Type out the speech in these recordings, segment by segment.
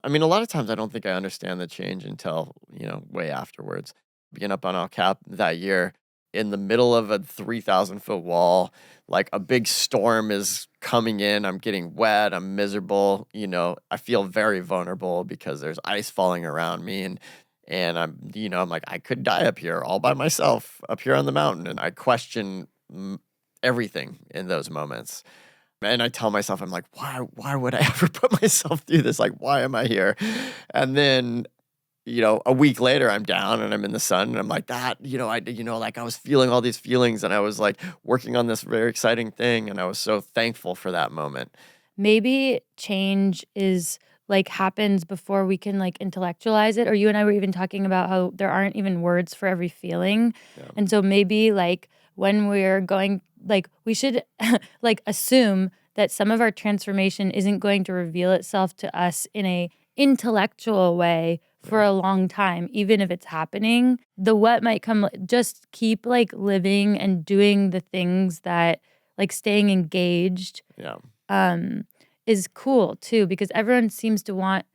I mean, a lot of times I don't think I understand the change until, way afterwards. Being up on El Cap that year in the middle of a 3,000-foot wall, like a big storm is coming in. I'm getting wet. I'm miserable. I feel very vulnerable because there's ice falling around me. And I'm like, I could die up here all by myself up here on the mountain. And I question everything in those moments. And I tell myself, I'm like, why would I ever put myself through this? Like, why am I here? And then, a week later I'm down and I'm in the sun and I'm like I was feeling all these feelings and I was like working on this very exciting thing. And I was so thankful for that moment. Maybe change is like happens before we can like intellectualize it. Or you and I were even talking about how there aren't even words for every feeling. Yeah. And so maybe like when we're going, like we should like assume that some of our transformation isn't going to reveal itself to us in a intellectual way for a long time, even if it's happening. The what might come, just keep like living and doing the things that like staying engaged. Is cool too, because everyone seems to want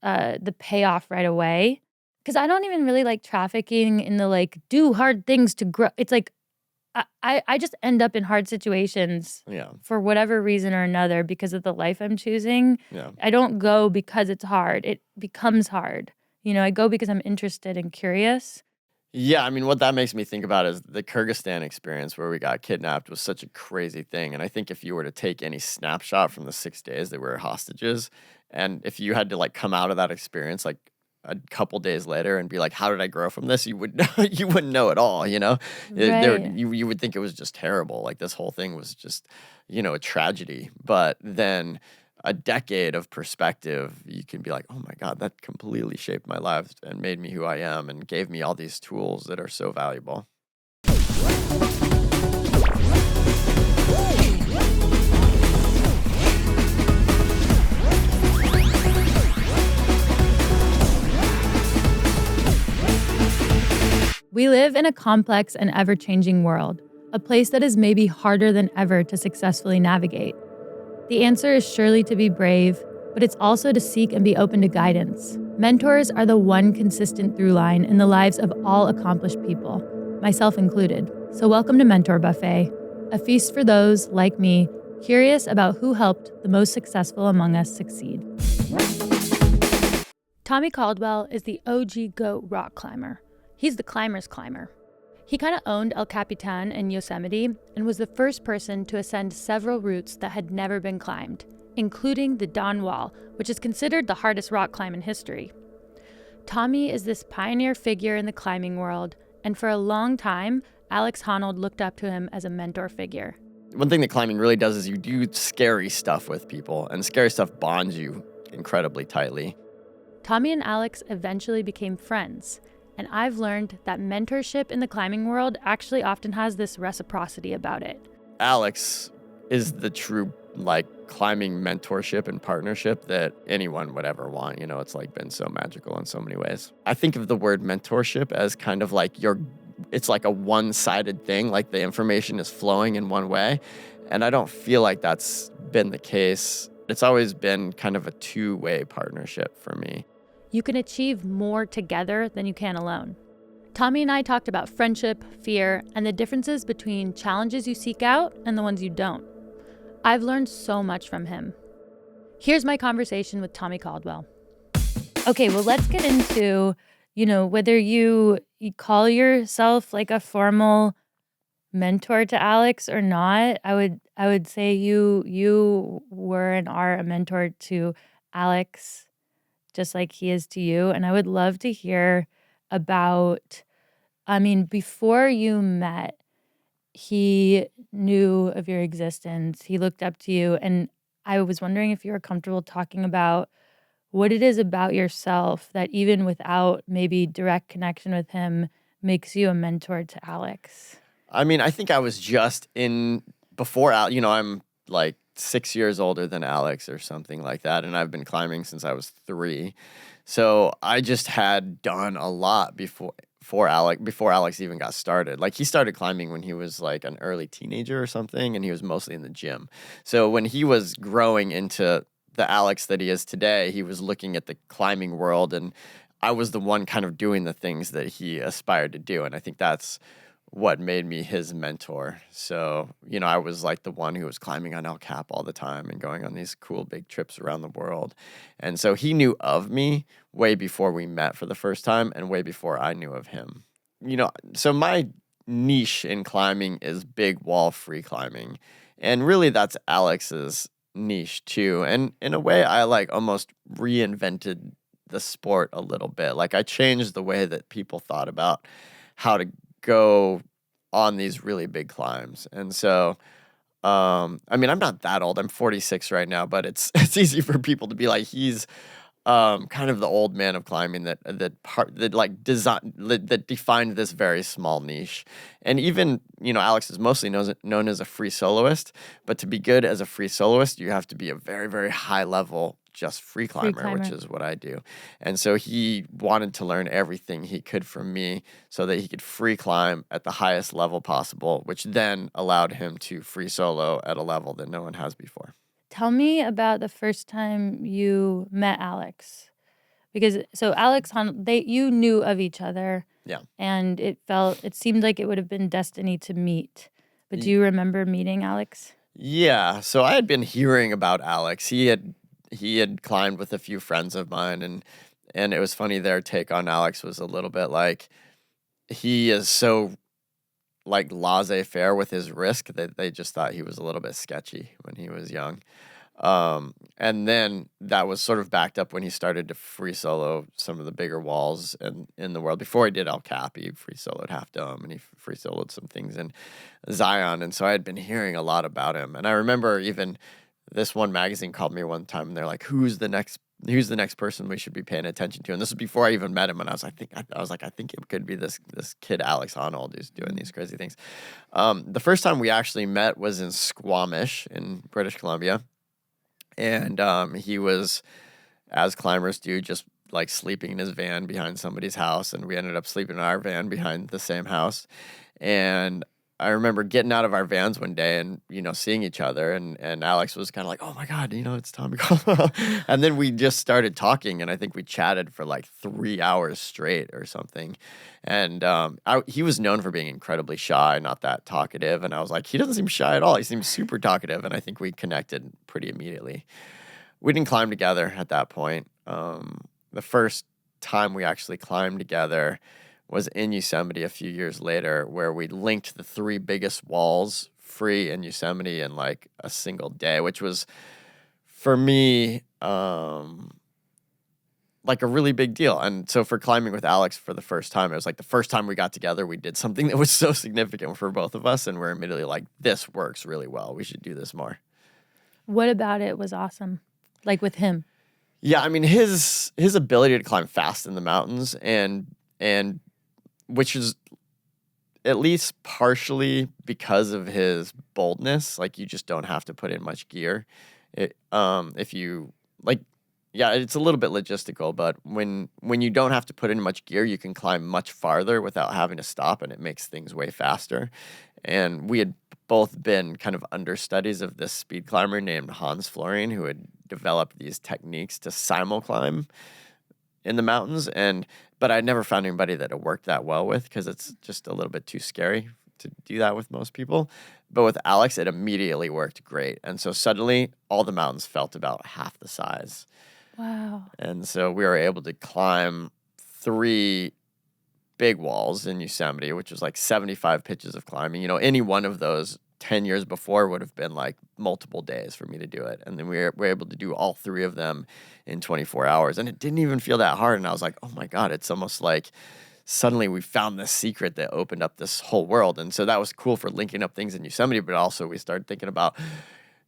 the payoff right away. Because I don't even really like trafficking in the like do hard things to grow. It's like I just end up in hard situations for whatever reason or another because of the life I'm choosing. I don't go because it's hard. It becomes hard. I go because I'm interested and curious. Yeah, I mean, what that makes me think about is the Kyrgyzstan experience where we got kidnapped was such a crazy thing. And I think if you were to take any snapshot from the 6 days that we were hostages, and if you had to like come out of that experience like a couple days later and be like, how did I grow from this? You wouldn't know at all, Right. You would think it was just terrible. Like this whole thing was just, a tragedy. But then a decade of perspective, you can be like, oh my God, that completely shaped my life and made me who I am and gave me all these tools that are so valuable. We live in a complex and ever-changing world, a place that is maybe harder than ever to successfully navigate. The answer is surely to be brave, but it's also to seek and be open to guidance. Mentors are the one consistent through line in the lives of all accomplished people, myself included. So welcome to Mentor Buffet, a feast for those, like me, curious about who helped the most successful among us succeed. Tommy Caldwell is the OG GOAT rock climber. He's the climber's climber. He kind of owned El Capitan in Yosemite and was the first person to ascend several routes that had never been climbed, including the Dawn Wall, which is considered the hardest rock climb in history. Tommy is this pioneer figure in the climbing world, and for a long time, Alex Honnold looked up to him as a mentor figure. One thing that climbing really does is you do scary stuff with people, and scary stuff bonds you incredibly tightly. Tommy and Alex eventually became friends, and I've learned that mentorship in the climbing world actually often has this reciprocity about it. Alex is the true, climbing mentorship and partnership that anyone would ever want. It's, been so magical in so many ways. I think of the word mentorship as kind of it's like a one-sided thing, like the information is flowing in one way, and I don't feel like that's been the case. It's always been kind of a two-way partnership for me. You can achieve more together than you can alone. Tommy and I talked about friendship, fear, and the differences between challenges you seek out and the ones you don't. I've learned so much from him. Here's my conversation with Tommy Caldwell. Okay, well, let's get into, whether you call yourself like a formal mentor to Alex or not. I would say you were and are a mentor to Alex, just like he is to you. And I would love to hear about, before you met, he knew of your existence. He looked up to you. And I was wondering if you were comfortable talking about what it is about yourself that even without maybe direct connection with him makes you a mentor to Alex. I think I was just before Alex, I'm 6 years older than Alex or something like that. And I've been climbing since I was 3. So I just had done a lot before Alex even got started. He started climbing when he was an early teenager or something, and he was mostly in the gym. So when he was growing into the Alex that he is today, he was looking at the climbing world, and I was the one kind of doing the things that he aspired to do. And I think that's what made me his mentor. So, I was like the one who was climbing on El Cap all the time and going on these cool big trips around the world. And so he knew of me way before we met for the first time and way before I knew of him. So my niche in climbing is big wall free climbing. And really that's Alex's niche too. And in a way I like almost reinvented the sport a little bit. Like I changed the way that people thought about how to go on these really big climbs. And so, I'm not that old. I'm 46 right now, but it's easy for people to be like, he's kind of the old man of climbing that defined this very small niche. And even, Alex is mostly known as a free soloist, but to be good as a free soloist, you have to be a very, very high level just free climber, which is what I do. And so he wanted to learn everything he could from me so that he could free climb at the highest level possible, which then allowed him to free solo at a level that no one has before. Tell me about the first time you met Alex. Because so Alex Honnold, you knew of each other. Yeah. And it seemed like it would have been destiny to meet. But do you remember meeting Alex? Yeah. So I had been hearing about Alex. He had climbed with a few friends of mine, and it was funny, their take on Alex was a little bit like he is so like laissez-faire with his risk that they just thought he was a little bit sketchy when he was young. And then that was sort of backed up when he started to free solo some of the bigger walls in the world. Before he did El Cap, he free soloed Half Dome, and he free soloed some things in Zion. And so I had been hearing a lot about him. And I remember even this one magazine called me one time, and they're like, who's the next person we should be paying attention to? And this was before I even met him, and I think it could be this kid Alex Honnold who's doing these crazy things. The first time we actually met was in Squamish in British Columbia, and he was, as climbers do, just like sleeping in his van behind somebody's house, and we ended up sleeping in our van behind the same house. And I remember getting out of our vans one day and, seeing each other, and Alex was kind of like, oh my God, it's Tommy Caldwell. And then we just started talking, and I think we chatted for like 3 hours straight or something. And he was known for being incredibly shy, not that talkative. And I was like, he doesn't seem shy at all. He seems super talkative. And I think we connected pretty immediately. We didn't climb together at that point. The first time we actually climbed together was in Yosemite a few years later, where we linked the 3 biggest walls free in Yosemite in like a single day, which was, for me, like a really big deal. And so for climbing with Alex for the first time, it was like the first time we got together, we did something that was so significant for both of us, and we're immediately like, this works really well. We should do this more. What about it was awesome? Like with him? Yeah, his ability to climb fast in the mountains and which is at least partially because of his boldness. Like, you just don't have to put in much gear. If you like, yeah, it's a little bit logistical, but when you don't have to put in much gear, you can climb much farther without having to stop, and it makes things way faster. And we had both been kind of understudies of this speed climber named Hans Florian, who had developed these techniques to simul-climb in the mountains, but I never found anybody that it worked that well with, because it's just a little bit too scary to do that with most people. But with Alex, it immediately worked great. And so suddenly all the mountains felt about half the size. Wow. And so we were able to climb 3 big walls in Yosemite, which was like 75 pitches of climbing. Any one of those 10 years before would have been like multiple days for me to do it. And then we were able to do all 3 of them in 24 hours. And it didn't even feel that hard. And I was like, oh my God, it's almost like suddenly we found this secret that opened up this whole world. And so that was cool for linking up things in Yosemite, but also we started thinking about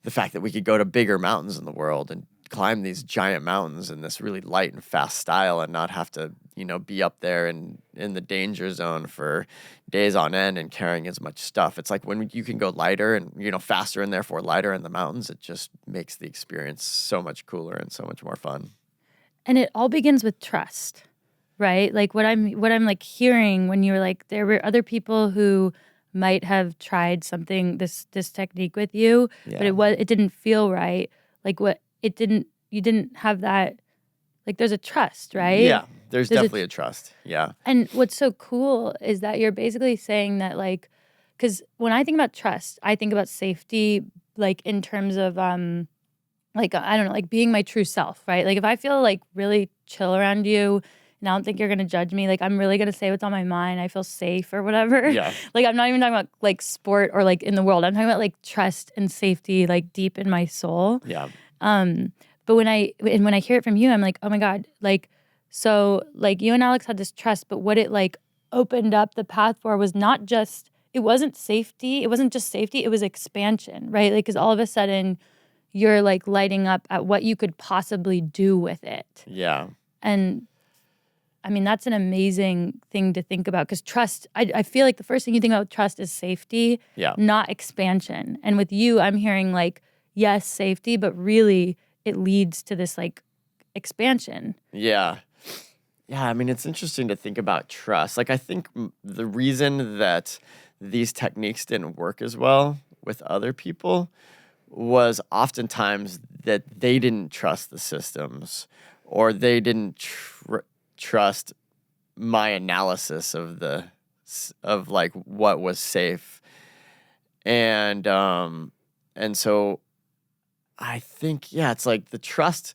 the fact that we could go to bigger mountains in the world and climb these giant mountains in this really light and fast style, and not have to, be up there and in the danger zone for days on end and carrying as much stuff. It's like when you can go lighter and, faster and therefore lighter in the mountains, it just makes the experience so much cooler and so much more fun. And it all begins with trust, right? Like what I'm like hearing when you were like, there were other people who might have tried something, this technique with you, Yeah. but it didn't feel right. Like it didn't you didn't have that, like there's a trust, right? Yeah, there's definitely a trust. Yeah. And what's so cool is that you're basically saying that, like, because when I think about trust, I think about safety, like in terms of like I don't know, like being my true self, right? Like if I feel like really chill around you and I don't think you're gonna judge me, like I'm really gonna say what's on my mind, I feel safe or whatever. Yeah. Like I'm not even talking about like sport or like in the world. I'm talking about like trust and safety, like deep in my soul. Yeah. But when I hear it from you, I'm like, oh my God, like so like you and Alex had this trust, but what it like opened up the path for was not just, it wasn't safety, it wasn't just safety, it was expansion, right? Like because all of a sudden you're like lighting up at what you could possibly do with it. Yeah. And I mean, that's an amazing thing to think about because trust, I feel like the first thing you think about with trust is safety, not expansion. And with you, I'm hearing like, yes, safety, but really it leads to this like expansion. Yeah. Yeah, I mean, it's interesting to think about trust. Like, I think the reason that these techniques didn't work as well with other people was oftentimes that they didn't trust the systems or they didn't trust my analysis of of like what was safe. And so I think, yeah, it's like the trust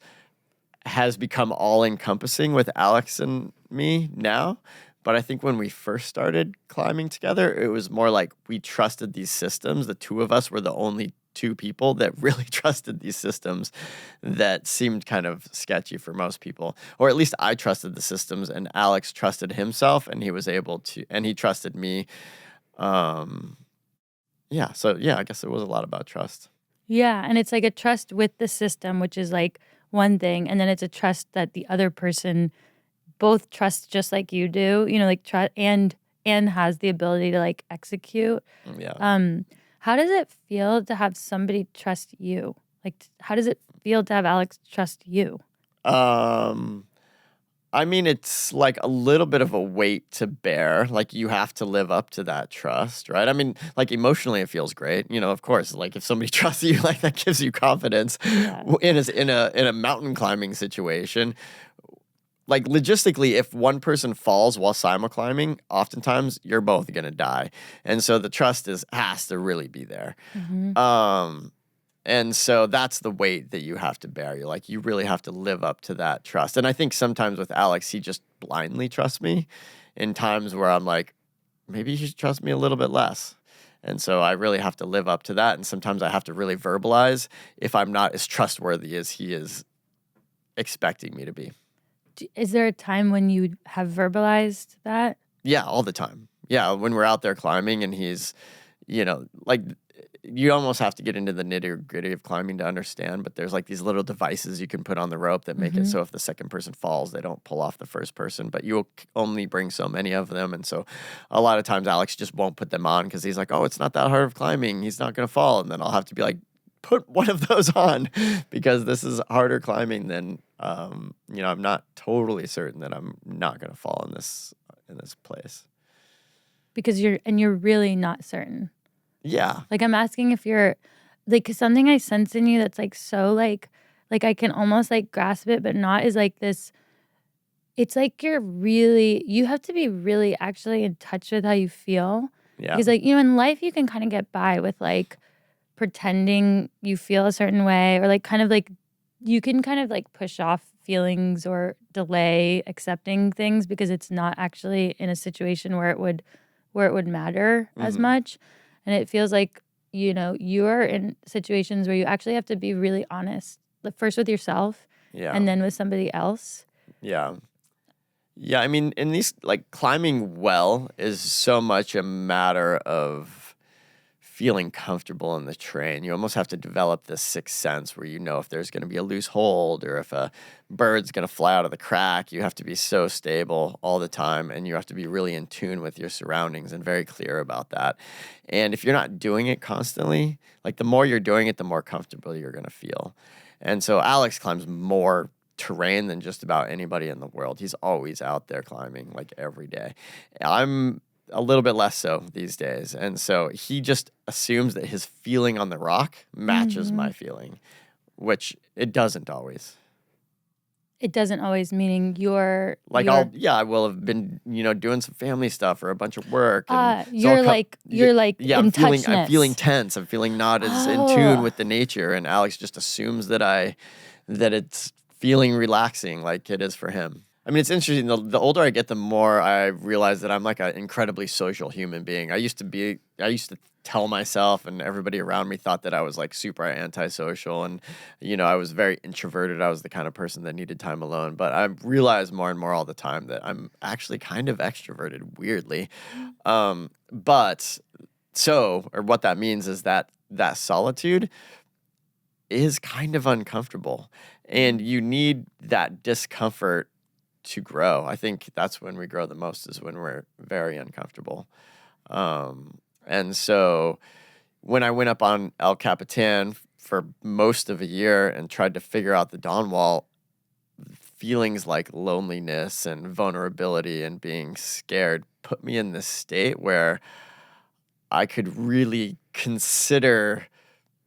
has become all encompassing with Alex and me now. But I think when we first started climbing together, it was more like we trusted these systems. The two of us were the only two people that really trusted these systems that seemed kind of sketchy for most people. Or at least I trusted the systems and Alex trusted himself and he was able to, and he trusted me. Yeah. So yeah, I guess it was a lot about trust. Yeah. And it's like a trust with the system, which is like one thing. And then it's a trust that the other person both trusts just like you do, you know, like trust and has the ability to like execute. Yeah. How does it feel to have somebody trust you? Like, how does it feel to have Alex trust you? I mean, it's like a little bit of a weight to bear. Like you have to live up to that trust, right? I mean, like emotionally, it feels great. You know, of course, like if somebody trusts you, like that gives you confidence in a mountain climbing situation. Like logistically, if one person falls while climbing, oftentimes you're both gonna die, and so the trust has to really be there. And so that's the weight that you have to bear. You're like, you really have to live up to that trust. And I think sometimes with Alex, he just blindly trusts me in times where I'm like, maybe you should trust me a little bit less. And so I really have to live up to that. And sometimes I have to really verbalize if I'm not as trustworthy as he is expecting me to be. Is there a time when you have verbalized that? Yeah, all the time. Yeah, when we're out there climbing and he's, you know, like you almost have to get into the nitty-gritty of climbing to understand, but there's like these little devices you can put on the rope that make it so if the second person falls, they don't pull off the first person, but you'll only bring so many of them. And so a lot of times Alex just won't put them on because he's like, oh, it's not that hard of climbing. He's not going to fall. And then I'll have to be like, put one of those on because this is harder climbing than, you know, I'm not totally certain that I'm not going to fall in this place. Because you're really not certain. Yeah. Like I'm asking if you're like, 'cause something I sense in you that's like so like I can almost like grasp it, but not is like this. It's like you have to be really actually in touch with how you feel. Yeah. Because like, you know, in life you can kind of get by with like pretending you feel a certain way or like kind of like you can kind of like push off feelings or delay accepting things because it's not actually in a situation where it would matter as much. And it feels like, you know, you are in situations where you actually have to be really honest, like first with yourself and then with somebody else. Yeah. Yeah, I mean, in these, like, climbing well is so much a matter of feeling comfortable in the terrain. You almost have to develop this sixth sense where you know if there's going to be a loose hold or if a bird's going to fly out of the crack. You have to be so stable all the time, and you have to be really in tune with your surroundings and very clear about that. And if you're not doing it constantly, like the more you're doing it, the more comfortable you're going to feel. And so Alex climbs more terrain than just about anybody in the world. He's always out there climbing like every day. I'm a little bit less so these days. And so he just assumes that his feeling on the rock matches my feeling, which it doesn't always. It doesn't always, meaning Like I will have been, doing some family stuff or a bunch of work, and you're like yeah, in I'm feeling touchness. tense. I'm feeling not as in tune Oh, with the nature, and Alex just assumes that it's feeling relaxing like it is for him. I mean, it's interesting. The older I get, the more I realize that I'm like an incredibly social human being. I used to tell myself and everybody around me thought that I was like super antisocial, and I was very introverted. I was the kind of person that needed time alone. But I realize more and more all the time that I'm actually kind of extroverted, weirdly. But or what that means is that solitude is kind of uncomfortable, and you need that discomfort to grow. I think that's when we grow the most, is when we're very uncomfortable. And so when I went up on El Capitan for most of a year and tried to figure out the Dawn Wall, feelings like loneliness and vulnerability and being scared put me in this state where I could really consider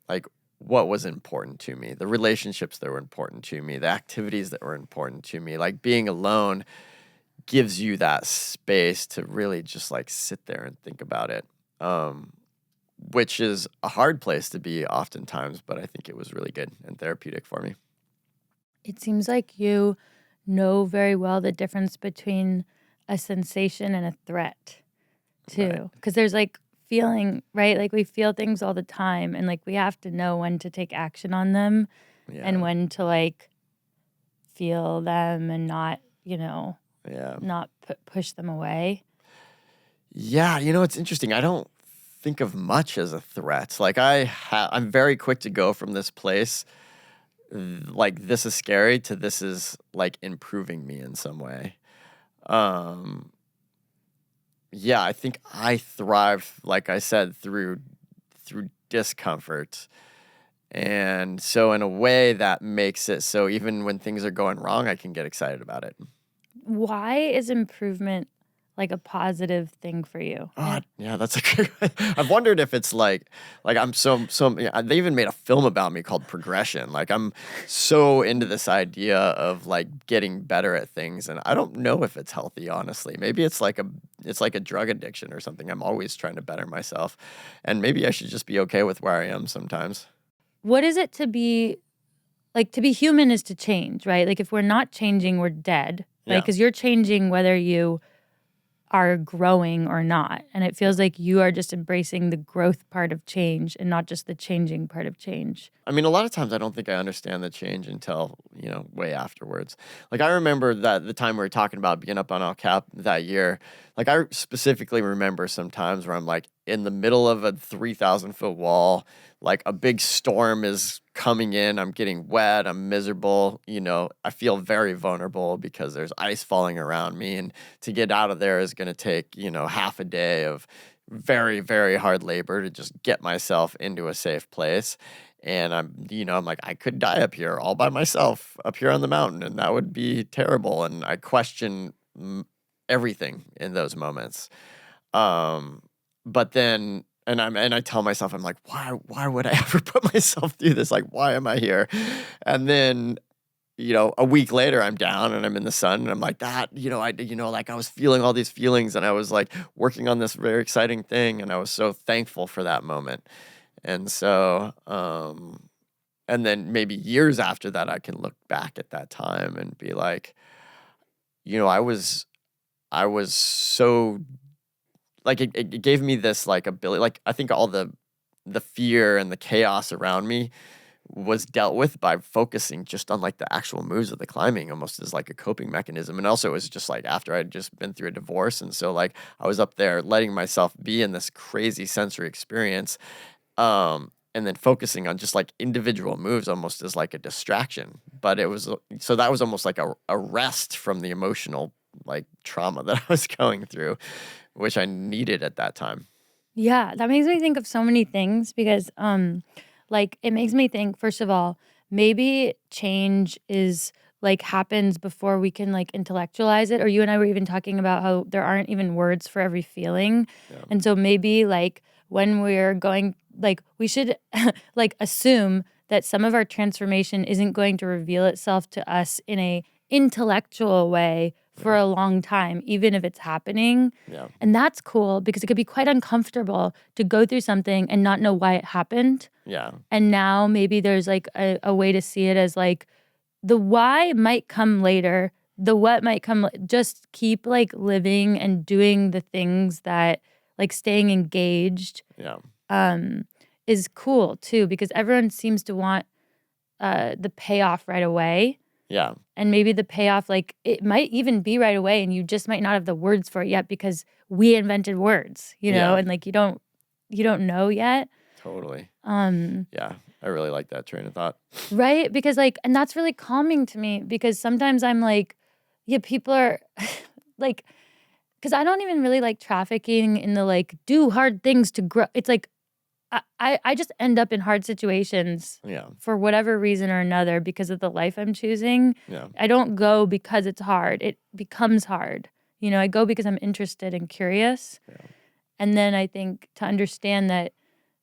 like what was important to me, the relationships that were important to me, the activities that were important to me. Like being alone gives you that space to really just like sit there and think about it, which is a hard place to be oftentimes, but I think it was really good and therapeutic for me. it seems like you know very well the difference between a sensation and a threat, Right. too. Because there's like feeling, right? Like we feel things all the time, and like we have to know when to take action on them Yeah. and when to like feel them and not, Yeah. not push them away. Yeah. It's interesting. I don't think of much as a threat. Like I'm very quick to go from this place, like this is scary, to this is like improving me in some way. Yeah, I think I thrive, like I said, through discomfort. And so in a way that makes it so even when things are going wrong, I can get excited about it. Why is improvement like a positive thing for you? Oh, yeah, that's a good I've wondered if it's like I'm yeah, they even made a film about me called Progression. Like I'm so into this idea of like getting better at things, and I don't know if it's healthy, honestly. Maybe it's like a drug addiction or something. I'm always trying to better myself, and maybe I should just be okay with where I am sometimes. What is it to be like, to be human is to change, right? Like if we're not changing, we're dead, right? Yeah. Because you're changing whether you are growing or not. And it feels like you are just embracing the growth part of change and not just the changing part of change. I mean, a lot of times I don't think I understand the change until, way afterwards. Like I remember that the time we were talking about being up on El Cap that year, like I specifically remember some times where I'm like in the middle of a 3,000-foot wall, like a big storm is coming in, I'm getting wet, I'm miserable, I feel very vulnerable because there's ice falling around me, and to get out of there is going to take, half a day of very, very hard labor to just get myself into a safe place. And I'm like, I could die up here all by myself up here on the mountain, and that would be terrible. And I question everything in those moments. But then, and I tell myself, I'm like, why would I ever put myself through this? Like, why am I here? And then, a week later, I'm down and I'm in the sun, and I'm like like I was feeling all these feelings, and I was like working on this very exciting thing, and I was so thankful for that moment. And so, and then maybe years after that, I can look back at that time and be like, I was so like it gave me this like ability. Like I think all the fear and the chaos around me was dealt with by focusing just on like the actual moves of the climbing, almost as like a coping mechanism. And also it was just like after I'd just been through a divorce, and so like I was up there letting myself be in this crazy sensory experience. And then focusing on just like individual moves almost as like a distraction. But it was so that was almost like a rest from the emotional like trauma that I was going through, which I needed at that time. Yeah, that makes me think of so many things because like it makes me think, first of all, maybe change is like happens before we can like intellectualize it. Or you and I were even talking about how there aren't even words for every feeling. Yeah. And so maybe like when we're going, like we should like assume that some of our transformation isn't going to reveal itself to us in a intellectual way for a long time, even if it's happening. Yeah. And that's cool because it could be quite uncomfortable to go through something and not know why it happened. Yeah. And now maybe there's like a way to see it as like the why might come later, the what might come. Just keep like living and doing the things that like staying engaged Yeah. is cool too, because everyone seems to want the payoff right away. Yeah. And maybe the payoff, like it might even be right away and you just might not have the words for it yet because we invented words, you know, Yeah. and like you don't know yet. Totally. Yeah. I really like that train of thought. Right? Because like, and that's really calming to me because sometimes I'm like, yeah, people are like, because I don't even really like trafficking in the like do hard things to grow. It's like I just end up in hard situations Yeah. for whatever reason or another because of the life I'm choosing. Yeah. I don't go because it's hard. It becomes hard. You know, I go because I'm interested and curious. Yeah. And then I think to understand that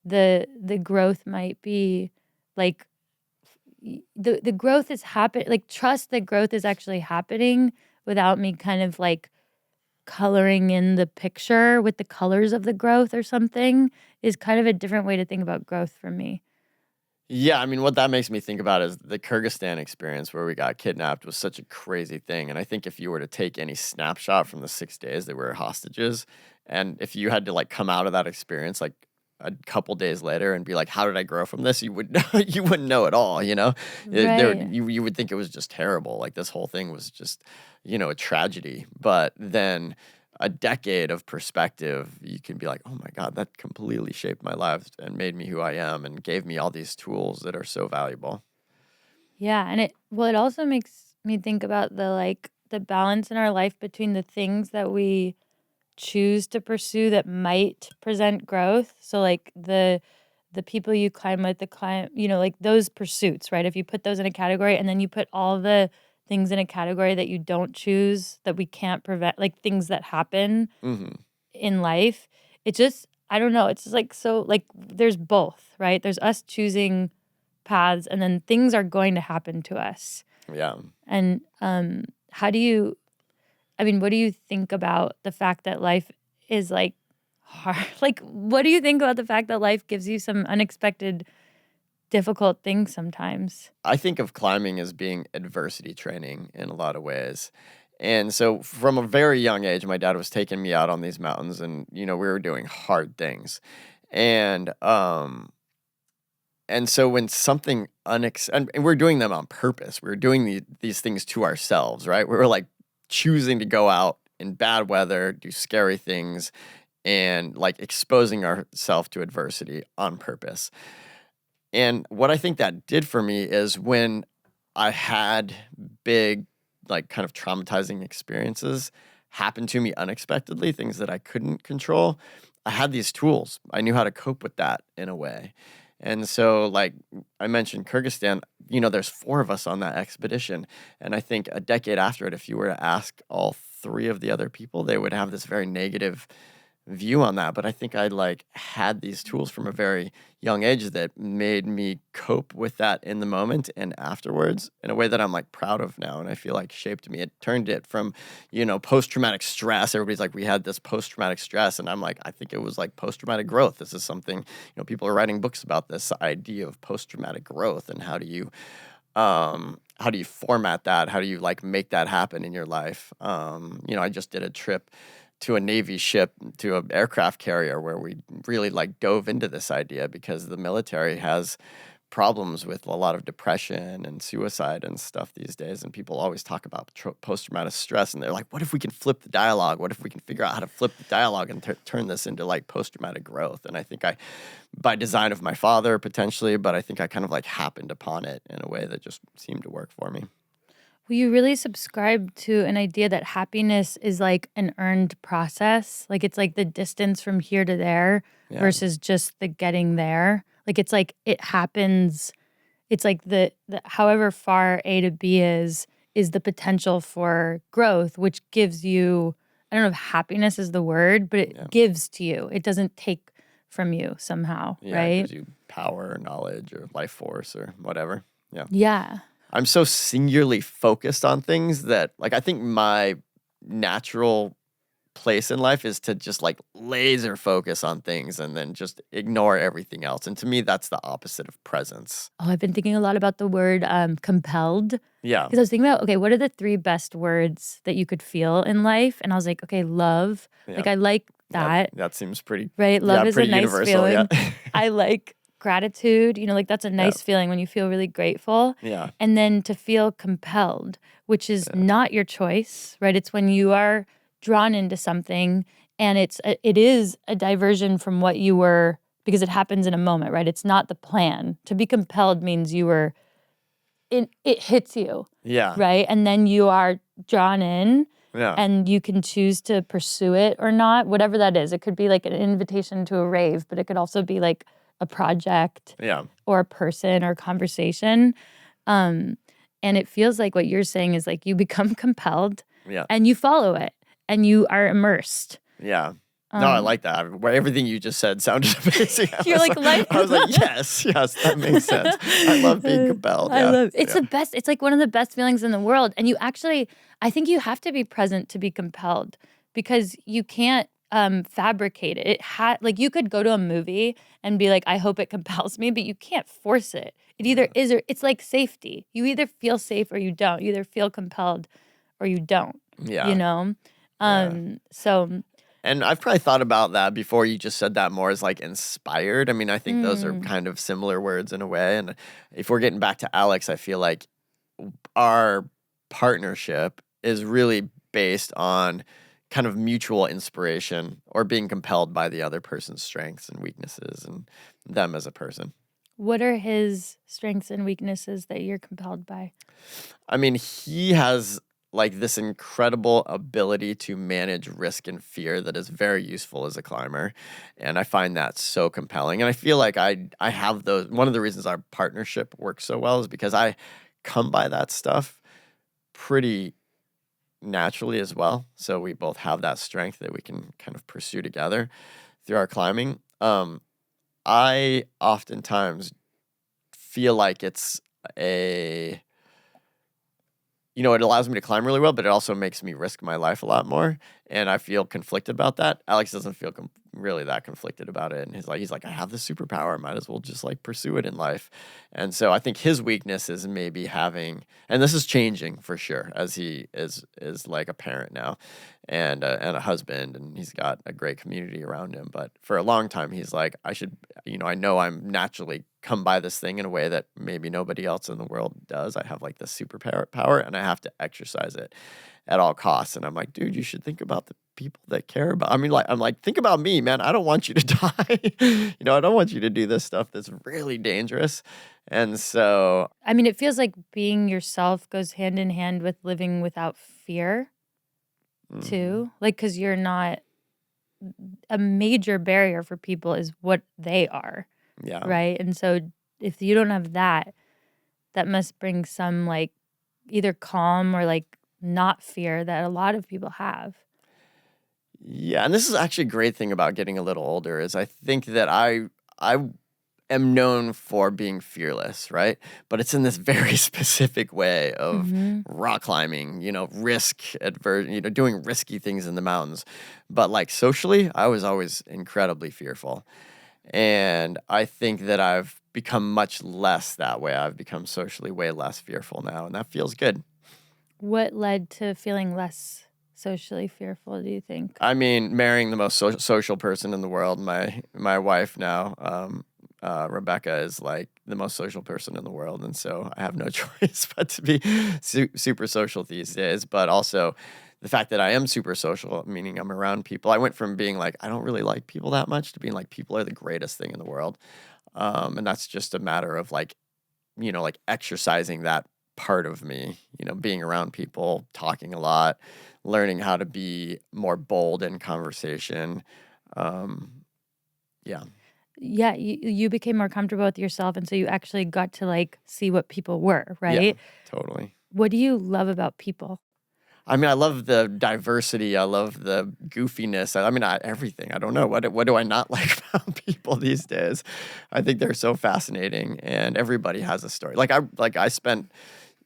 the growth might be like the growth is happening, like trust that growth is actually happening without me kind of like coloring in the picture with the colors of the growth or something is kind of a different way to think about growth for me. Yeah, I mean, what that makes me think about is the Kyrgyzstan experience where we got kidnapped was such a crazy thing. And I think if you were to take any snapshot from the 6 days that we were hostages, and if you had to like come out of that experience like a couple days later and be like, how did I grow from this? You would you wouldn't know at all, you know? Right. You would think it was just terrible. Like this whole thing was just, a tragedy. But then a decade of perspective, you can be like, oh my God, that completely shaped my life and made me who I am and gave me all these tools that are so valuable. Yeah, and it also makes me think about the balance in our life between the things that we choose to pursue that might present growth. So like the people you climb with, the climb, like those pursuits, right? If you put those in a category and then you put all the things in a category that you don't choose, that we can't prevent, like things that happen Hmm. in life, it just, I don't know, it's just like, so like there's both, right? There's us choosing paths and then things are going to happen to us. Yeah. And how do you, I mean, what do you think about the fact that life is like hard? Like, what do you think about the fact that life gives you some unexpected, difficult things sometimes? I think of climbing as being adversity training in a lot of ways. And so from a very young age, my dad was taking me out on these mountains and, we were doing hard things. And so when something and we're doing them on purpose, we were doing these things to ourselves, right? We were like choosing to go out in bad weather, do scary things, and like exposing ourselves to adversity on purpose. And what I think that did for me is when I had big, like kind of traumatizing experiences happen to me unexpectedly, things that I couldn't control, I had these tools. I knew how to cope with that in a way. And so, like I mentioned, Kyrgyzstan, there's 4 of us on that expedition. And I think a decade after it, if you were to ask all 3 of the other people, they would have this very negative view on that. But I think I like had these tools from a very young age that made me cope with that in the moment and afterwards in a way that I'm like proud of now. And I feel like shaped me. It turned it from, post-traumatic stress. Everybody's like, we had this post-traumatic stress. And I'm like, I think it was like post-traumatic growth. This is something, people are writing books about this idea of post-traumatic growth and how do you format that? How do you like make that happen in your life? I just did a trip to a Navy ship, to an aircraft carrier where we really like dove into this idea because the military has problems with a lot of depression and suicide and stuff these days. And people always talk about post-traumatic stress. And they're like, what if we can flip the dialogue? What if we can figure out how to flip the dialogue and turn this into like post-traumatic growth? And I think by design of my father potentially, but I think I kind of like happened upon it in a way that just seemed to work for me. Well, you really subscribe to an idea that happiness is like an earned process. Like it's like the distance from here to there versus just the getting there. Like it's like it happens. It's like the however far A to B is the potential for growth, which gives you, I don't know if happiness is the word, but it gives to you. It doesn't take from you somehow, right? It gives you power or knowledge or life force or whatever. Yeah. Yeah. I'm so singularly focused on things that, like, I think my natural place in life is to just like laser focus on things and then just ignore everything else. And to me, that's the opposite of presence. Oh, I've been thinking a lot about the word compelled. Yeah. Because I was thinking about, okay, what are the 3 best words that you could feel in life? And I was like, okay, love. Yeah. Like, I like that. That seems pretty, right? Love is a nice universal, feeling. yeah. I like gratitude. Like that's a nice feeling when you feel really grateful. Yeah. And then to feel compelled, which is not your choice, right? It's when you are drawn into something and it is a diversion from what you were, because it happens in a moment, right? It's not the plan. To be compelled means it hits you. Yeah. Right? And then you are drawn in. Yeah. And you can choose to pursue it or not, whatever that is. It could be like an invitation to a rave, but it could also be like a project or a person or a conversation. And it feels like what you're saying is like you become compelled and you follow it and you are immersed. Yeah. No, I like that. Everything you just said sounded amazing. You're like, life. I was like, yes, that makes sense. I love being compelled. I love it's the best. It's like one of the best feelings in the world. And I think you have to be present to be compelled because you can't fabricate it. Like you could go to a movie and be like, I hope it compels me, but you can't force it. It either is or it's like safety. You either feel safe or you don't. You either feel compelled or you don't. Yeah. So. And I've probably thought about that before you just said that more as like inspired. I mean, I think those are kind of similar words in a way. And if we're getting back to Alex, I feel like our partnership is really based on kind of mutual inspiration or being compelled by the other person's strengths and weaknesses and them as a person. What are his strengths and weaknesses that you're compelled by? I mean, he has like this incredible ability to manage risk and fear that is very useful as a climber. And I find that so compelling. And I feel like I have those. One of the reasons our partnership works so well is because I come by that stuff pretty naturally as well. So we both have that strength that we can kind of pursue together through our climbing. I oftentimes feel like it's it allows me to climb really well, but it also makes me risk my life a lot more. And I feel conflicted about that. Alex doesn't feel really that conflicted about it. And he's like, I have this superpower. I might as well just like pursue it in life. And so I think his weakness is maybe having, and this is changing for sure as he is like a parent now and a husband, and he's got a great community around him. But for a long time, he's like, I know I'm naturally come by this thing in a way that maybe nobody else in the world does. I have like this superpower and I have to exercise it at all costs. And I'm like, dude, you should think about the people that care about. I mean, like, I'm like, think about me, man. I don't want you to die. I don't want you to do this stuff that's really dangerous. And so, I mean, it feels like being yourself goes hand in hand with living without fear too. Like, cause you're not, a major barrier for people is what they are. Yeah. Right. And so if you don't have that must bring some like either calm or like not fear that a lot of people have. Yeah. And this is actually a great thing about getting a little older is I think that I am known for being fearless, right? But it's in this very specific way of rock climbing, risk aversion, doing risky things in the mountains. But like socially, I was always incredibly fearful. And I think that I've become much less that way. I've become socially way less fearful now, and that feels good. What led to feeling less socially fearful, do you think? I mean, marrying the most social person in the world, my wife now, Rebecca, is like the most social person in the world. And so I have no choice but to be super social these days. But also the fact that I am super social, meaning I'm around people. I went from being like, I don't really like people that much to being like, people are the greatest thing in the world. And that's just a matter of like, like exercising that part of me, being around people, talking a lot, learning how to be more bold in conversation. Yeah. Yeah, you became more comfortable with yourself, and so you actually got to like see what people were, right? Yeah, totally. What do you love about people? I mean, I love the diversity. I love the goofiness. I mean, everything. I don't know. What do I not like about people these days? I think they're so fascinating, and everybody has a story. Like I spent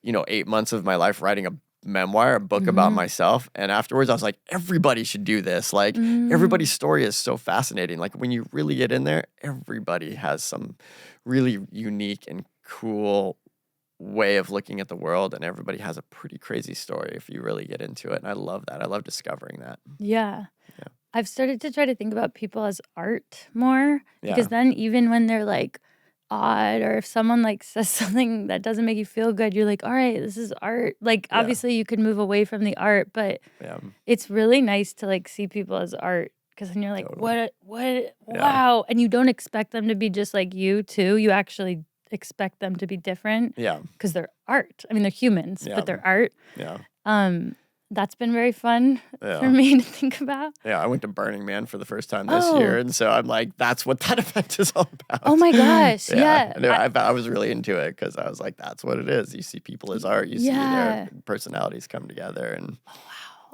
8 months of my life writing a memoir, a book about myself. And afterwards I was like, everybody should do this. Like everybody's story is so fascinating. Like when you really get in there, everybody has some really unique and cool way of looking at the world, and everybody has a pretty crazy story if you really get into it. And I love that. I love discovering that. Yeah. Yeah. I've started to try to think about people as art more, because Yeah. then even when they're like odd, or if someone like says something that doesn't make you feel good, you're like, all right, this is art. Like Yeah. obviously you can move away from the art, but Yeah. it's really nice to like see people as art, because then you're like, Totally. what, wow. And you don't expect them to be just like you too. You actually expect them to be different Yeah. because they're art. I mean, they're humans, Yeah. but they're art. Yeah. That's been very fun for Yeah. me to think about. Yeah. I went to Burning Man for the first time this year. Oh. And so I'm like, that's what that event is all about. Oh my gosh. Yeah. And I was really into it because I was like, that's what it is. You see people as art. You see their personalities come together. And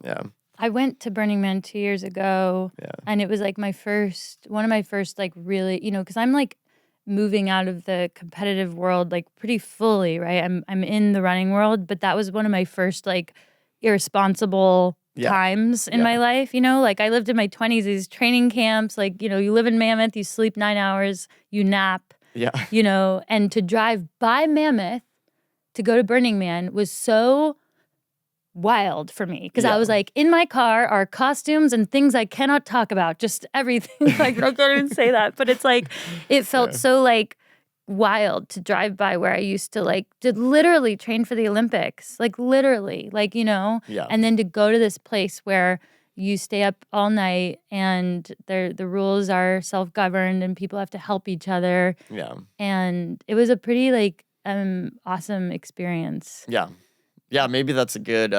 yeah. I went to Burning Man 2 years ago. Yeah. And it was like one of my first like really, because I'm like moving out of the competitive world like pretty fully, right? I'm in the running world, but that was one of my first like irresponsible times in my life, like I lived in my 20s, these training camps, like, you live in Mammoth, you sleep 9 hours, you nap, and to drive by Mammoth to go to Burning Man was so wild for me, because I was like, in my car are costumes and things I cannot talk about, just everything. Like I can't even say that, but it's like it felt so like wild to drive by where I used to like to literally train for the Olympics, like literally, like and then to go to this place where you stay up all night and the rules are self-governed and people have to help each other. Yeah. And it was a pretty like awesome experience. Yeah, maybe that's a good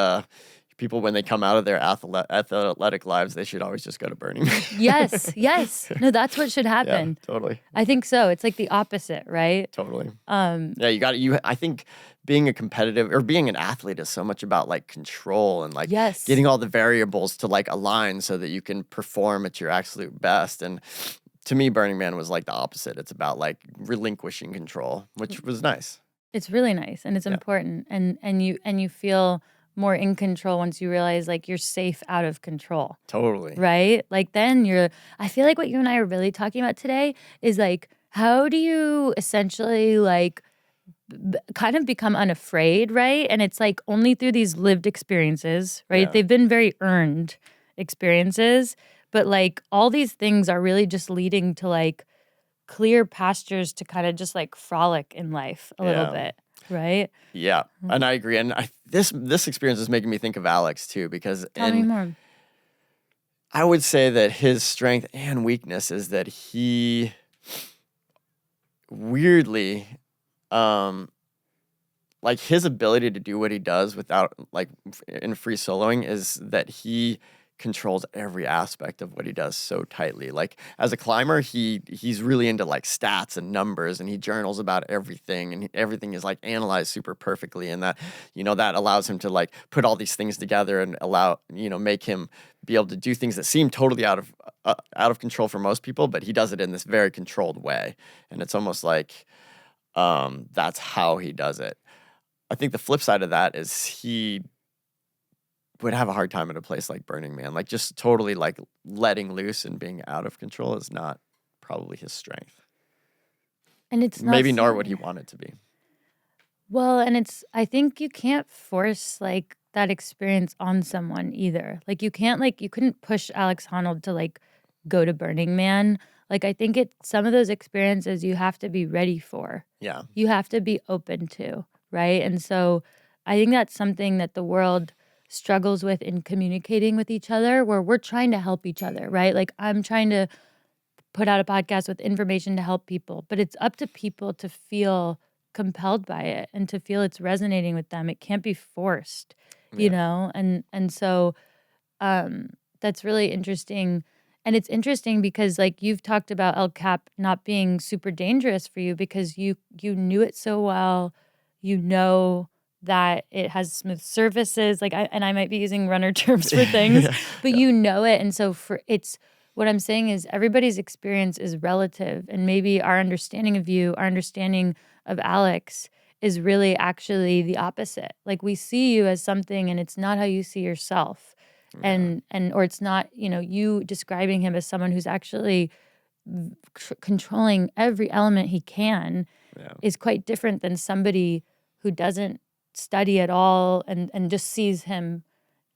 people when they come out of their athletic lives, they should always just go to Burning Man. Yes. No, that's what should happen. Yeah, totally. I think so. It's like the opposite, right? Totally. Yeah, I think being a competitive or being an athlete is so much about like control and like getting all the variables to like align so that you can perform at your absolute best. And to me, Burning Man was like the opposite. It's about like relinquishing control, which was nice. It's really nice and it's important, and you feel more in control once you realize like you're safe out of control. Totally. Right? Like then I feel like what you and I are really talking about today is like, how do you essentially like kind of become unafraid, right? And it's like only through these lived experiences, right? Yeah. They've been very earned experiences, but like all these things are really just leading to like clear pastures to kind of just like frolic in life a little bit, right? Yeah, and I agree. And this experience is making me think of Alex too, because Tell me more. I would say that his strength and weakness is that he weirdly, like his ability to do what he does without like in free soloing is that he controls every aspect of what he does so tightly. Like as a climber, he's really into like stats and numbers, and he journals about everything, and everything is like analyzed super perfectly, and that that allows him to like put all these things together and make him be able to do things that seem totally out of control for most people, but he does it in this very controlled way, and it's almost like that's how he does it. I think the flip side of that is he would have a hard time at a place like Burning Man. Like just totally like letting loose and being out of control is not probably his strength. And it's not maybe nor would he want it to be. Well, and I think you can't force like that experience on someone either. Like you couldn't push Alex Honnold to like go to Burning Man. Like I think some of those experiences you have to be ready for. Yeah. You have to be open to, right? And so I think that's something that the world struggles with in communicating with each other, where we're trying to help each other, right? Like I'm trying to put out a podcast with information to help people, but it's up to people to feel compelled by it and to feel it's resonating with them. It can't be forced, and so that's really interesting. And it's interesting because like you've talked about El Cap not being super dangerous for you because you knew it so well, that it has smooth surfaces, like I might be using runner terms for things, but you know it. And so what I'm saying is everybody's experience is relative, and maybe our understanding of you, our understanding of Alex is really actually the opposite. Like, we see you as something and it's not how you see yourself. Yeah. And or it's not, you describing him as someone who's actually controlling every element he can Yeah. is quite different than somebody who doesn't study at all and just sees him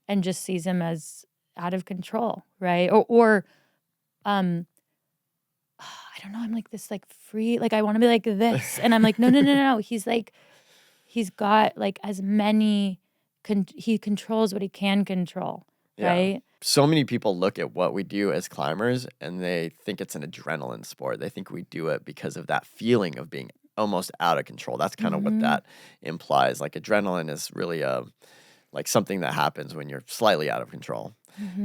as out of control, right? Or I don't know, I'm like this like free, like I want to be like this. And I'm like, no, no, no, no. He's got like as many he controls what he can control, Yeah. right? So many people look at what we do as climbers and they think it's an adrenaline sport. They think we do it because of that feeling of being almost out of control. That's kind of what that implies. Like adrenaline is really like something that happens when you're slightly out of control.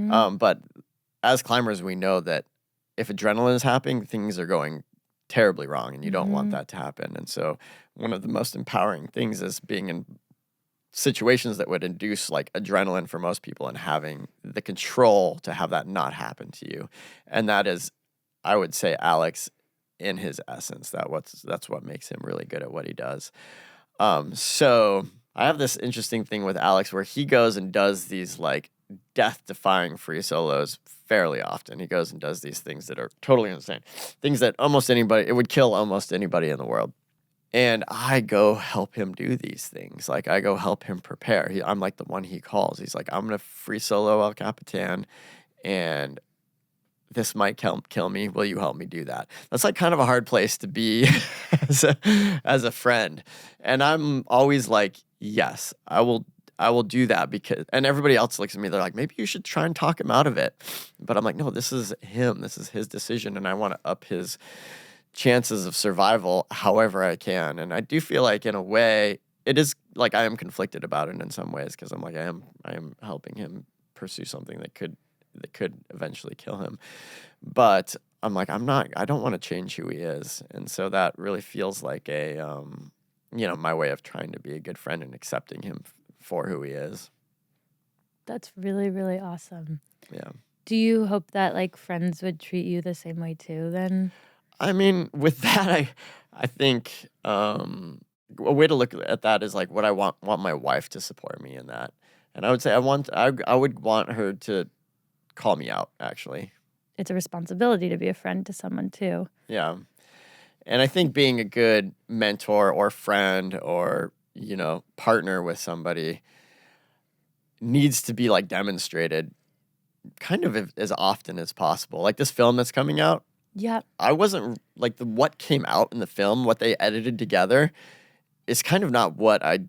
But as climbers, we know that if adrenaline is happening, things are going terribly wrong and you don't want that to happen. And so one of the most empowering things is being in situations that would induce like adrenaline for most people and having the control to have that not happen to you. And that is, I would say, Alex in his essence. That's what makes him really good at what he does. So I have this interesting thing with Alex where he goes and does these like death-defying free solos fairly often. He goes and does these things that are totally insane, things that it would kill almost anybody in the world. And I go help him do these things. Like, I go help him prepare. I'm like the one he calls. He's like, I'm going to free solo El Capitan, and this might kill me. Will you help me do that? That's like kind of a hard place to be as a friend. And I'm always like, yes, I will do that because, and everybody else looks at me, they're like, maybe you should try and talk him out of it. But I'm like, no, this is him. This is his decision. And I want to up his chances of survival however I can. And I do feel like in a way it is like I am conflicted about it in some ways because I'm like I am helping him pursue something that could eventually kill him. But I'm like I don't want to change who he is. And so that really feels like a my way of trying to be a good friend and accepting him for who he is. That's really, really awesome. Yeah. Do you hope that like friends would treat you the same way too then? I mean, with that, I think a way to look at that is like what I want my wife to support me in that, and I would say I would want her to call me out. Actually, It's a responsibility to be a friend to someone too. yeah, and I think being a good mentor or friend or partner with somebody needs to be like demonstrated kind of as often as possible. Like this film that's coming out. Yeah. I wasn't like what came out in the film, what they edited together is kind of not what I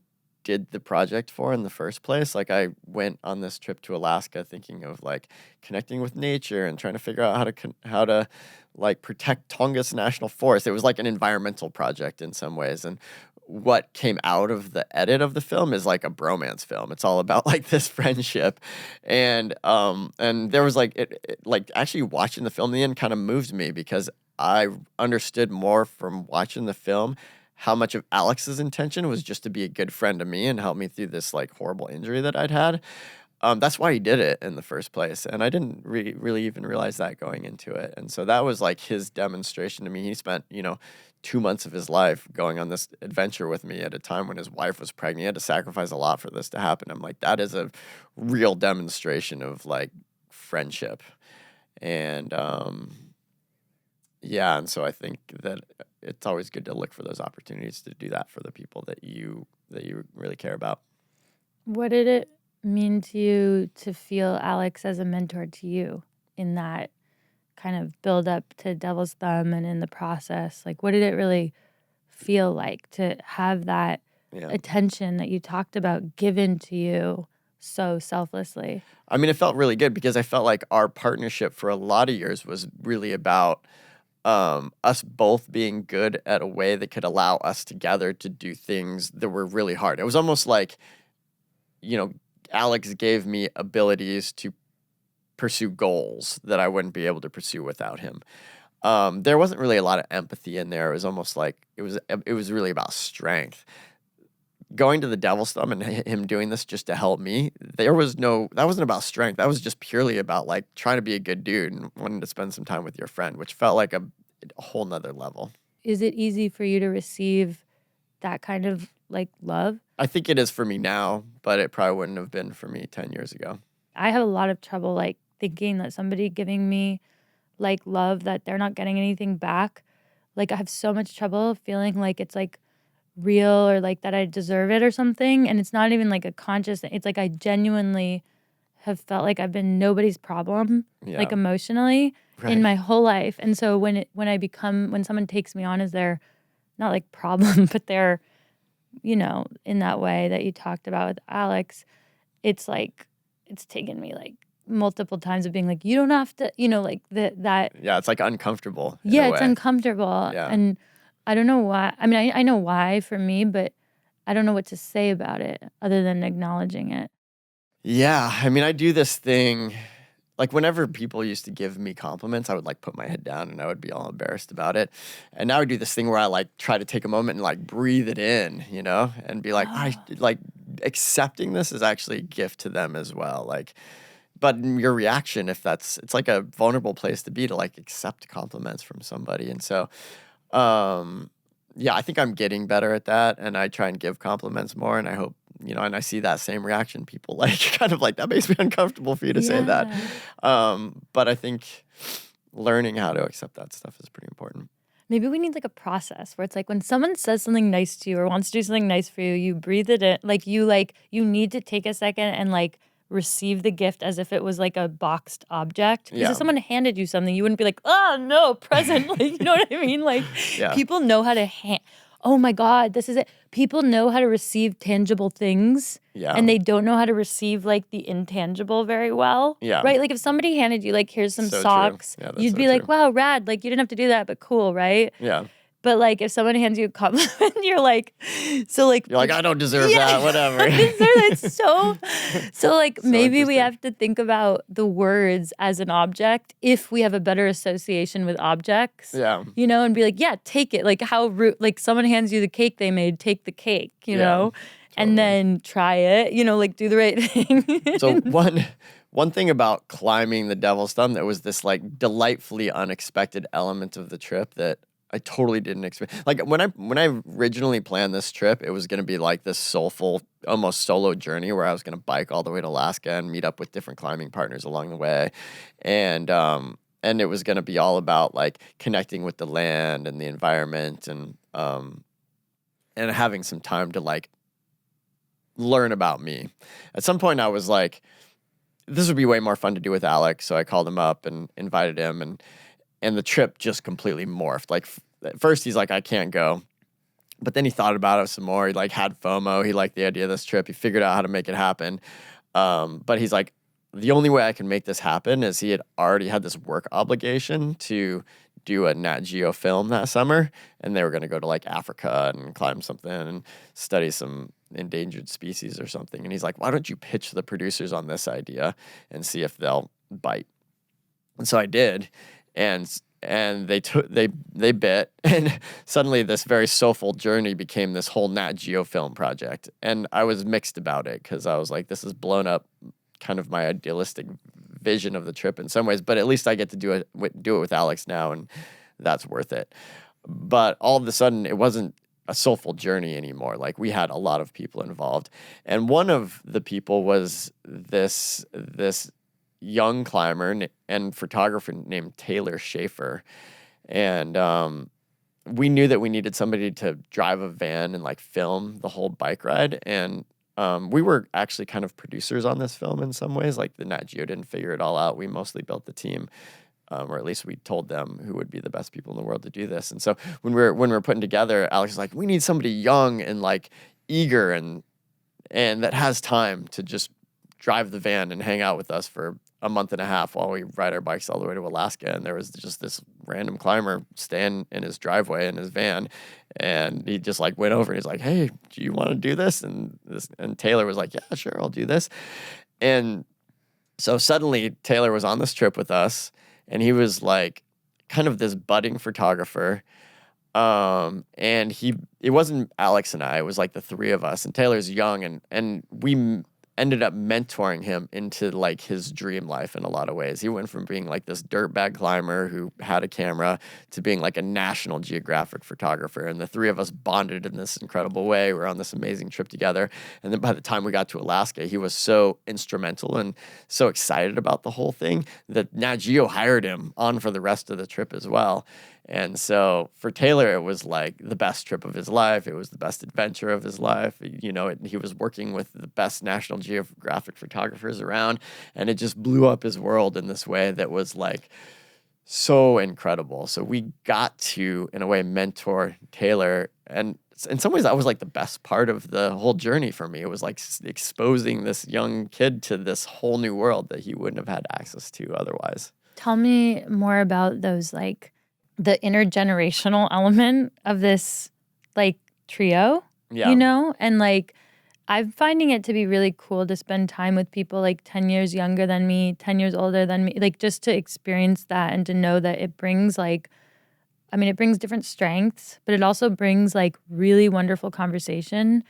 did the project for in the first place. Like I went on this trip to Alaska thinking of like connecting with nature and trying to figure out how to like protect Tongass National Forest. It was like an environmental project in some ways. And what came out of the edit of the film is like a bromance film. It's all about like this friendship, and there was like like actually watching the film in the end kind of moved me because I understood more from watching the film how much of Alex's intention was just to be a good friend to me and help me through this like horrible injury that I'd had. That's why he did it in the first place, and I didn't really even realize that going into it. And so that was like his demonstration to me. He spent 2 months of his life going on this adventure with me at a time when his wife was pregnant. He had to sacrifice a lot for this to happen. I'm like, that is a real demonstration of like friendship. And yeah, and so I think that it's always good to look for those opportunities to do that for the people that you really care about. What did it mean to you to feel Alex as a mentor to you in that kind of build up to Devil's Thumb and in the process? Like, what did it really feel like to have that attention that you talked about given to you so selflessly? I mean, it felt really good because I felt like our partnership for a lot of years was really about us both being good at a way that could allow us together to do things that were really hard. It was almost like, Alex gave me abilities to pursue goals that I wouldn't be able to pursue without him. There wasn't really a lot of empathy in there. It was almost like it was really about strength. Going to the Devil's Thumb and him doing this just to help me, that wasn't about strength. That was just purely about like trying to be a good dude and wanting to spend some time with your friend, which felt like a whole nother level. Is it easy for you to receive that kind of like love? I think it is for me now, but it probably wouldn't have been for me 10 years ago. I have a lot of trouble like thinking that somebody giving me like love that they're not getting anything back. Like I have so much trouble feeling like it's like real or like that I deserve it or something. And it's not even like a conscious thing. It's like I genuinely have felt like I've been nobody's problem, like emotionally in my whole life. And so when someone takes me on as their not like problem, but they're, you know, in that way that you talked about with Alex, it's like it's taken me like multiple times of being like, you don't have to, you know, like that. Yeah, it's like uncomfortable. Yeah, it's uncomfortable. Yeah. And I don't know why. I mean, I know why for me, but I don't know what to say about it other than acknowledging it. Yeah, I mean, I do this thing, like whenever people used to give me compliments, I would like put my head down and I would be all embarrassed about it. And now I do this thing where I like try to take a moment and like breathe it in, you know, and be like, I like accepting this is actually a gift to them as well. Like, but your reaction, it's like a vulnerable place to be to like accept compliments from somebody. And so, yeah, I think I'm getting better at that, and I try and give compliments more, and I hope, you know, and I see that same reaction. People like kind of like, that makes me uncomfortable for you to say that. But I think learning how to accept that stuff is pretty important. Maybe we need like a process where it's like when someone says something nice to you or wants to do something nice for you, you breathe it in. Like you need to take a second and like receive the gift as if it was like a boxed object. Because if someone handed you something, you wouldn't be like, oh no, present. Like, you know what I mean? Like people know how to oh my God, this is it. People know how to receive tangible things. Yeah. And they don't know how to receive like the intangible very well. Yeah. Right? Like if somebody handed you like, here's some socks, you'd be like, wow, rad. Like you didn't have to do that, but cool, right? Yeah. But like if someone hands you a compliment, you're like, you're like, I don't deserve that, whatever. It's so like maybe we have to think about the words as an object if we have a better association with objects. Yeah. You know, and be like, yeah, take it. Like how like someone hands you the cake they made, take the cake, you know? Totally. And then try it, you know, like do the right thing. So one thing about climbing the Devil's Thumb that was this like delightfully unexpected element of the trip that I totally didn't expect. Like when I originally planned this trip, it was going to be like this soulful, almost solo journey where I was going to bike all the way to Alaska and meet up with different climbing partners along the way, and it was going to be all about like connecting with the land and the environment and having some time to like learn about me. At some point, I was like, this would be way more fun to do with Alex, so I called him up and invited him and the trip just completely morphed. Like, at first he's like, I can't go. But then he thought about it some more. He like had FOMO. He liked the idea of this trip. He figured out how to make it happen. But he's like, the only way I can make this happen is he had already had this work obligation to do a Nat Geo film that summer. And they were going to go to like Africa and climb something and study some endangered species or something. And he's like, why don't you pitch the producers on this idea and see if they'll bite? And so I did. And they bit, and suddenly this very soulful journey became this whole Nat Geo film project. And I was mixed about it because I was like, this has blown up kind of my idealistic vision of the trip in some ways, but at least I get to do it with Alex now, and that's worth it. But all of a sudden, it wasn't a soulful journey anymore. Like we had a lot of people involved, and one of the people was this young climber and photographer named Taylor Schaefer. And we knew that we needed somebody to drive a van and like film the whole bike ride. And we were actually kind of producers on this film in some ways. Like the Nat Geo didn't figure it all out. We mostly built the team, or at least we told them who would be the best people in the world to do this. And so when we were putting together, Alex was like, we need somebody young and like eager and that has time to just drive the van and hang out with us for a month and a half while we ride our bikes all the way to Alaska. And there was just this random climber staying in his driveway in his van. And he just like went over and he's like, hey, do you want to do this? And Taylor was like, yeah, sure, I'll do this. And so suddenly Taylor was on this trip with us, and he was like kind of this budding photographer. And it wasn't Alex and I, it was like the three of us, and Taylor's young, and we ended up mentoring him into like his dream life in a lot of ways. He went from being like this dirtbag climber who had a camera to being like a National Geographic photographer. And the three of us bonded in this incredible way. We were on this amazing trip together. And then by the time we got to Alaska, he was so instrumental and so excited about the whole thing that Nat Geo hired him on for the rest of the trip as well. And so for Taylor, it was like the best trip of his life. It was the best adventure of his life. You know, he was working with the best National Geographic photographers around, and it just blew up his world in this way that was like so incredible. So we got to, in a way, mentor Taylor. And in some ways, that was like the best part of the whole journey for me. It was like exposing this young kid to this whole new world that he wouldn't have had access to otherwise. Tell me more about those, like, the intergenerational element of this, like, trio, Yeah. you know? And, like, I'm finding it to be really cool to spend time with people, like, 10 years younger than me, 10 years older than me, like, just to experience that and to know that it brings, like, I mean, it brings different strengths, but it also brings, like, really wonderful conversation,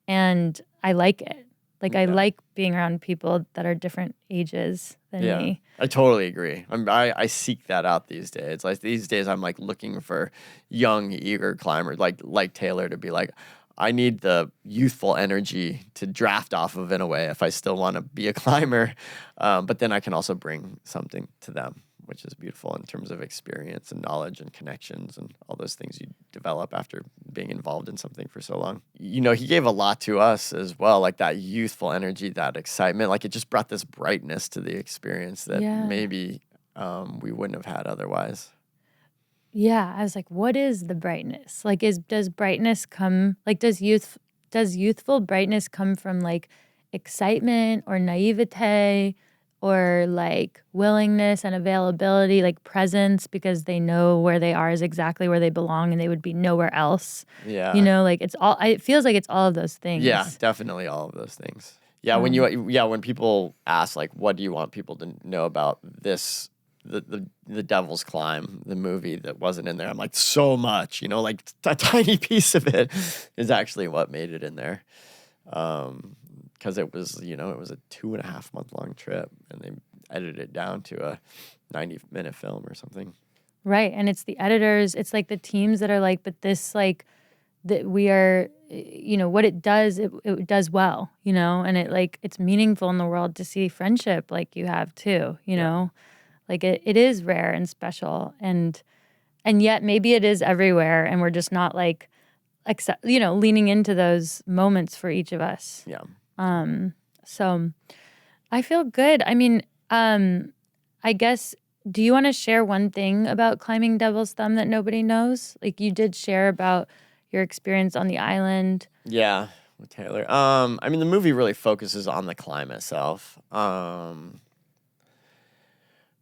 and I like it. Like, I like being around people that are different ages than me. I totally agree. I seek that out these days. Like these days, I'm like looking for young, eager climbers like Taylor to be like, I need the youthful energy to draft off of in a way if I still want to be a climber. But then I can also bring something to them, which is beautiful in terms of experience and knowledge and connections and all those things you develop after being involved in something for so long. You know, he gave a lot to us as well, like that youthful energy, that excitement. Like it just brought this brightness to the experience that maybe we wouldn't have had otherwise. Yeah, I was like, what is the brightness? Like, does brightness come, like, does youthful brightness come from, like, excitement or naivete or, like, willingness and availability, like, presence, because they know where they are is exactly where they belong and they would be nowhere else? Yeah. You know, like, it feels like it's all of those things. Yeah, definitely all of those things. Yeah, when people ask, like, what do you want people to know about this, the Devil's Climb, the movie that wasn't in there, I'm like, so much, you know, like a tiny piece of it is actually what made it in there. Because it was, you know, it was a 2.5 month long trip and they edited it down to a 90-minute film or something. Right. And it's the editors, it's like the teams that are like, but this, like, that we are, you know, what it does well, you know, and it, like, it's meaningful in the world to see friendship like you have too, you know, like it is rare and special, and yet maybe it is everywhere, and we're just not, like, you know, leaning into those moments for each of us. Yeah. So I feel good. I mean, I guess, do you want to share one thing about climbing Devil's Thumb that nobody knows? Like, you did share about your experience on the island. Yeah, with Taylor. I mean, the movie really focuses on the climb itself,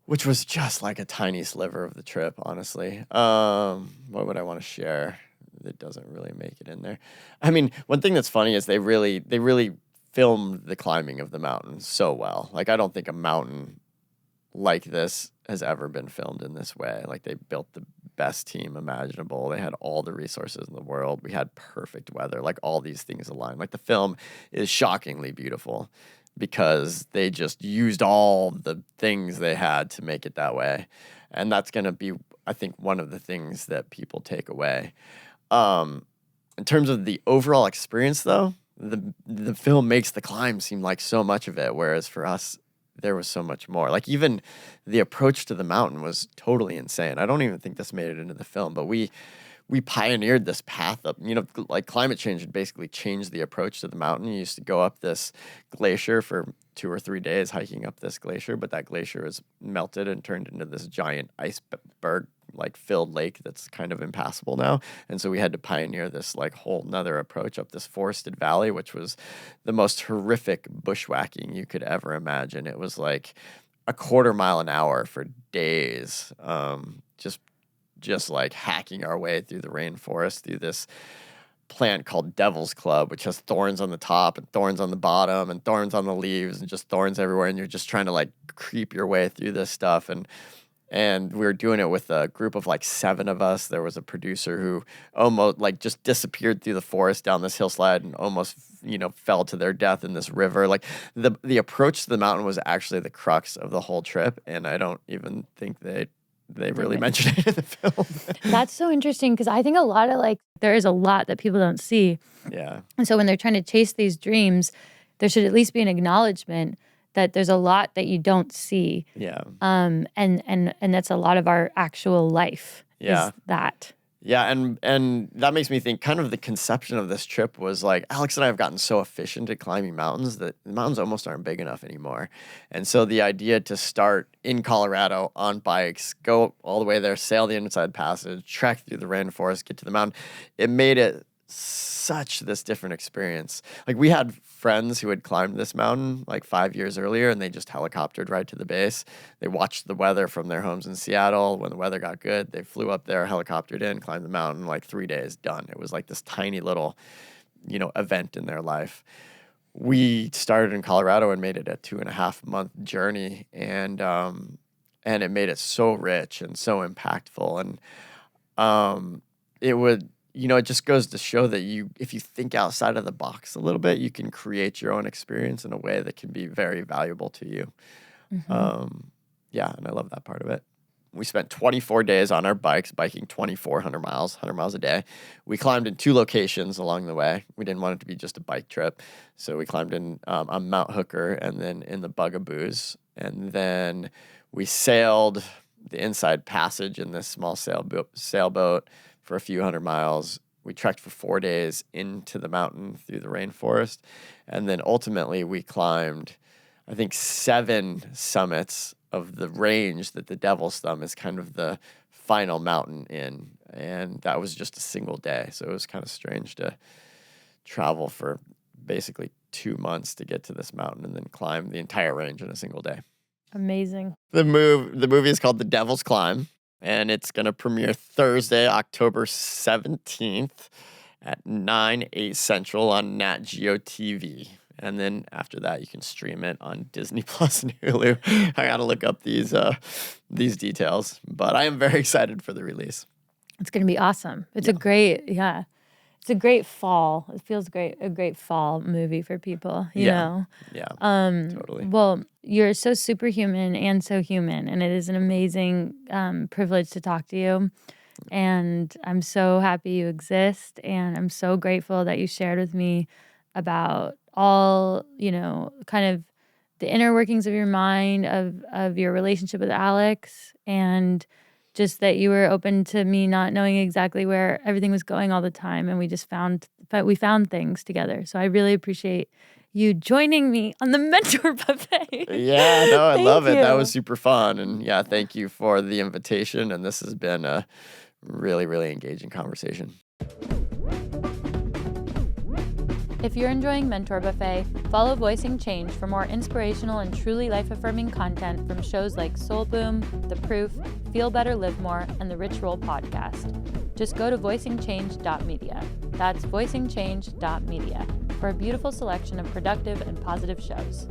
which was just like a tiny sliver of the trip, honestly. What would I want to share that doesn't really make it in there? I mean, one thing that's funny is they really filmed the climbing of the mountain so well. Like, I don't think a mountain like this has ever been filmed in this way. Like, they built the best team imaginable. They had all the resources in the world. We had perfect weather. Like, all these things aligned. Like, the film is shockingly beautiful because they just used all the things they had to make it that way. And that's going to be, I think, one of the things that people take away. In terms of the overall experience, though, the film makes the climb seem like so much of it, whereas for us, there was so much more. Like, even the approach to the mountain was totally insane. I don't even think this made it into the film, but we pioneered this path up. You know, like, climate change had basically changed the approach to the mountain. You used to go up this glacier for 2 or 3 days hiking up this glacier, but that glacier is melted and turned into this giant iceberg, like, filled lake that's kind of impassable now. And so we had to pioneer this, like, whole nother approach up this forested valley, which was the most horrific bushwhacking you could ever imagine. It was like a 1/4 mile an hour for days, just like hacking our way through the rainforest, through this plant called Devil's Club, which has thorns on the top and thorns on the bottom and thorns on the leaves and just thorns everywhere. And you're just trying to, like, creep your way through this stuff. And And we were doing it with a group of like 7 of us. There was a producer who almost like just disappeared through the forest down this hillside and almost, fell to their death in this river. Like the approach to the mountain was actually the crux of the whole trip. And I don't even think they really mentioned it in the film. That's so interesting because I think there is a lot that people don't see. Yeah. And so when they're trying to chase these dreams, there should at least be an acknowledgement that there's a lot that you don't see. Yeah. And that's a lot of our actual life. Yeah. Is that. Yeah, and that makes me think kind of the conception of this trip was like Alex and I have gotten so efficient at climbing mountains that the mountains almost aren't big enough anymore. And so the idea to start in Colorado on bikes, go all the way there, sail the Inside Passage, trek through the rainforest, get to the mountain, it made it such this different experience. Like we had friends who had climbed this mountain like 5 years earlier and they just helicoptered right to the base. They watched the weather from their homes in Seattle. When the weather got good, they flew up there, helicoptered in, climbed the mountain, like 3 days, done. It was like this tiny little, event in their life. We started in Colorado and made it a 2.5 month journey, and it made it so rich and so impactful. And it would, it just goes to show that if you think outside of the box a little bit, you can create your own experience in a way that can be very valuable to you. Mm-hmm. And I love that part of it. We spent 24 days on our bikes, biking 2,400 miles, 100 miles a day. We climbed in 2 locations along the way. We didn't want it to be just a bike trip. So we climbed in on Mount Hooker and then in the Bugaboos. And then we sailed the Inside Passage in this small sailboat for a few hundred miles. We trekked for 4 days into the mountain through the rainforest. And then ultimately we climbed, I think, 7 summits of the range that the Devil's Thumb is kind of the final mountain in. And that was just a single day. So it was kind of strange to travel for basically 2 months to get to this mountain and then climb the entire range in a single day. Amazing. The movie is called The Devil's Climb. And it's going to premiere Thursday, October 17th at 9/8 Central on Nat Geo TV. And then after that, you can stream it on Disney Plus and Hulu. I got to look up these details. But I am very excited for the release. It's going to be awesome. It's a great fall. It feels great, a great fall movie for people, you know? Yeah, totally. Well, you're so superhuman and so human, and it is an amazing privilege to talk to you. And I'm so happy you exist, and I'm so grateful that you shared with me about all, kind of the inner workings of your mind, of your relationship with Alex, and just that you were open to me not knowing exactly where everything was going all the time, and we found things together. So I really appreciate you joining me on the Mentor Buffet. Yeah, no, I love it. That was super fun. And yeah, thank you for the invitation. And this has been a really, really engaging conversation. If you're enjoying Mentor Buffet, follow Voicing Change for more inspirational and truly life-affirming content from shows like Soul Boom, The Proof, Feel Better, Live More, and the Rich Roll podcast. Just go to voicingchange.media. That's voicingchange.media for a beautiful selection of productive and positive shows.